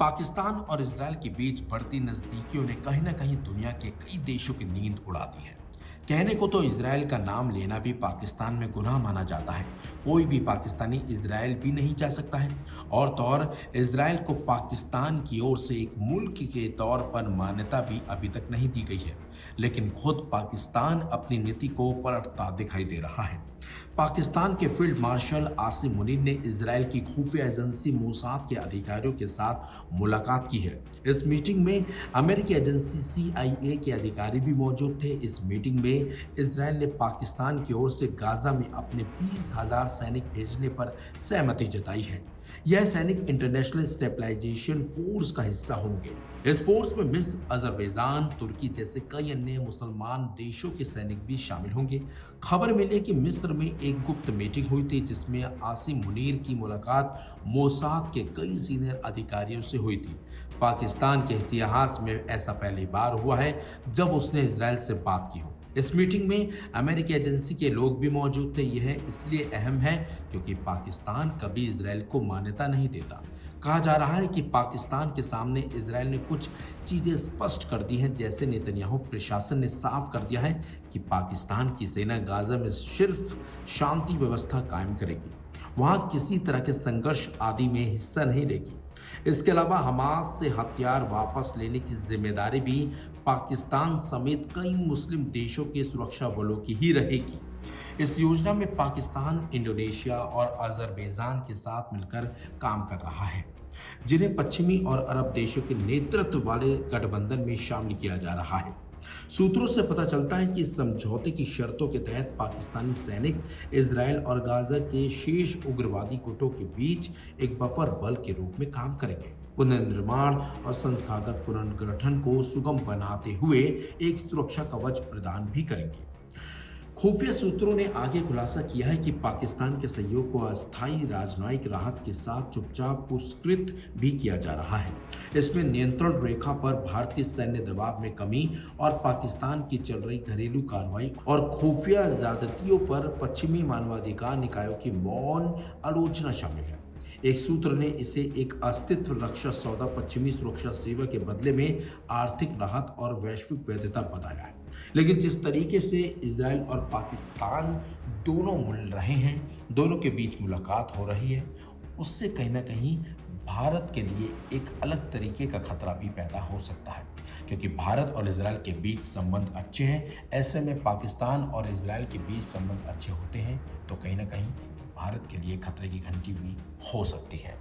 पाकिस्तान और इजरायल के बीच बढ़ती नजदीकियों ने कहीं ना कहीं दुनिया के कई देशों की नींद उड़ा दी है। कहने को तो इजरायल का नाम लेना भी पाकिस्तान में गुनाह माना जाता है। कोई भी पाकिस्तानी इजरायल भी नहीं जा सकता है। और तो और इजरायल को पाकिस्तान की ओर से एक मुल्क के तौर पर मान्यता भी अभी तक नहीं दी गई है। लेकिन खुद पाकिस्तान अपनी नीति को पलटता दिखाई दे रहा है। पाकिस्तान के फील्ड मार्शल आसिम मुनीर ने इजरायल की खुफिया एजेंसी मोसाद के अधिकारियों के साथ मुलाकात की है। इस मीटिंग में अमेरिकी एजेंसी CIA के अधिकारी भी मौजूद थे। इस मीटिंग में इजरायल ने पाकिस्तान की ओर से गाजा में अपने 20,000 सैनिक भेजने पर सहमति जताई है। यह सैनिक इंटरनेशनल स्टेबलाइजेशन फोर्स का हिस्सा होंगे। इस फोर्स में मिस्र, अजरबैजान, तुर्की जैसे कई अन्य मुसलमान देशों के सैनिक भी शामिल होंगे। खबर मिली है कि मिस्र में एक गुप्त मीटिंग हुई थी जिसमें आसिम मुनीर की मुलाकात मोसाद के कई सीनियर अधिकारियों से हुई थी। पाकिस्तान के इतिहास में ऐसा पहली बार हुआ है जब उसने इजरायल से बात की हो। इस मीटिंग में अमेरिकी एजेंसी के लोग भी मौजूद थे। यह इसलिए अहम है क्योंकि पाकिस्तान कभी इजरायल को मान्यता नहीं देता। कहा जा रहा है कि पाकिस्तान के सामने इजरायल ने कुछ चीजें स्पष्ट कर दी हैं, जैसे नेतन्याहू प्रशासन ने साफ कर दिया है कि पाकिस्तान की सेना गाजा में सिर्फ शांति व्यवस्था कायम करेगी, वहां किसी तरह के संघर्ष आदि में हिस्सा नहीं लेगी। इसके अलावा हमास से हथियार वापस लेने की जिम्मेदारी भी पाकिस्तान समेत कई मुस्लिम देशों के सुरक्षा बलों की ही रहेगी। इस योजना में पाकिस्तान इंडोनेशिया और अजरबैजान के साथ मिलकर काम कर रहा है, जिन्हें पश्चिमी और अरब देशों के नेतृत्व वाले गठबंधन में शामिल किया जा रहा है। सूत्रों से पता चलता है कि इस समझौते की शर्तों के तहत पाकिस्तानी सैनिक इजरायल और गाजा के शेष उग्रवादी गुटों के बीच एक बफर बल के रूप में काम करेंगे। पुनर्निर्माण और संस्थागत पुनर्गठन को सुगम बनाते हुए एक सुरक्षा कवच प्रदान भी करेंगे। खुफिया सूत्रों ने आगे खुलासा किया है कि पाकिस्तान के सहयोग को अस्थायी राजनयिक राहत के साथ चुपचाप पुरस्कृत भी किया जा रहा है। इसमें नियंत्रण रेखा पर भारतीय सैन्य दबाव में कमी और पाकिस्तान की चल रही घरेलू कार्रवाई और खुफिया ज्यादतियों पर पश्चिमी मानवाधिकार निकायों की मौन आलोचना शामिल है। एक सूत्र ने इसे एक अस्तित्व रक्षा सौदा पश्चिमी सुरक्षा सेवा के बदले में आर्थिक राहत और वैश्विक वैधता बताया है। लेकिन जिस तरीके से इजरायल और पाकिस्तान दोनों मिल रहे हैं, दोनों के बीच मुलाकात हो रही है, उससे कहीं ना कहीं भारत के लिए एक अलग तरीके का खतरा भी पैदा हो सकता है, क्योंकि भारत और इजरायल के बीच संबंध अच्छे हैं। ऐसे में पाकिस्तान और इजरायल के बीच संबंध अच्छे होते हैं तो कहीं ना कहीं भारत के लिए खतरे की घंटी भी हो सकती है।